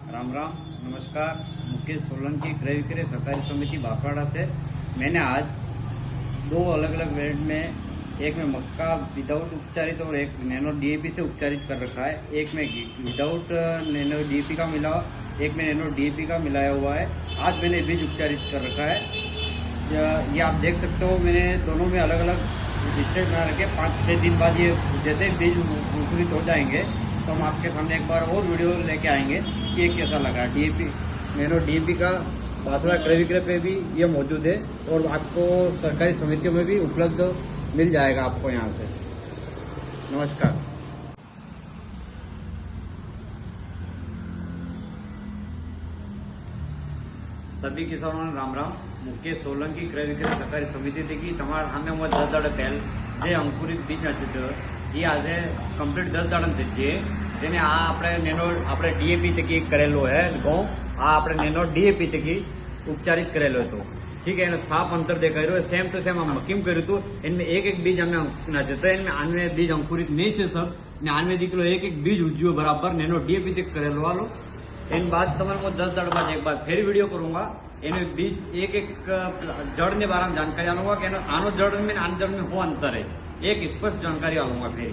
राम राम, नमस्कार। मुकेश सोलंकी क्रय विक्रय सहकारी समिति बांसवाड़ा से मैंने आज दो अलग अलग वेरिएंट में, एक में मक्का विदाउट उपचारित और एक नैनो डीएपी से उपचारित कर रखा है। एक में विदाउट नैनो डीएपी का मिला, एक में नैनो डीएपी का मिलाया हुआ है। आज मैंने बीज उपचारित कर रखा है। ये आप देख सकते हो, मैंने दोनों में अलग अलग डिस्टेंस बना रखे। 5-6 दिन बाद ये जैसे बीज अंकुरित हो जाएंगे तो हम आपके सामने एक बार और वीडियो लेके आएंगे कि ये कैसा लगा। डीएपी नैनो डीएपी का बांसवाड़ा क्रय विक्रय पे भी ये मौजूद है और आपको सरकारी समितियों में भी उपलब्ध मिल जाएगा आपको यहाँ से। नमस्कार। सभी किसानों ने राम राम। मुकेश सोलंकी क्रय विक्रय सहकारी समिति थी તમારા સામે હું 10 દાડા પહેલ જે અંકુરિત બીજ નાખ્યું એ આજે કમ્પ્લીટ 10 દાડા થઈ છે। જેને આ આપણે નેનો આપણે ડીએપી તકી કરેલો है ઘઉં, આ આપણે નેનો ડીએપી તકી ઉપચારિત કરેલો હતો। ठीक है, साफ अंतर देखा रहे सेम टू सेम हम मकीम કર્યું હતું। इनमें एक एक बीज हमें नाचे तो इनमें 98 बीज अंकुरित नहीं से सब ने 98 किलो एक एक बीज उज्जियो बराबर नैनो डीएपी तक करेलो वालो। इन बाद तुम्हारे को 10 दाड़ बाद एक बार फिर वीडियो करूंगा। इन्हें बीज एक एक जड़ ने बारे में जानकारी आऊंगा कि आनो जड़ में आन जड़ में हो अंतर है, एक स्पष्ट जानकारी आऊंगा फिर।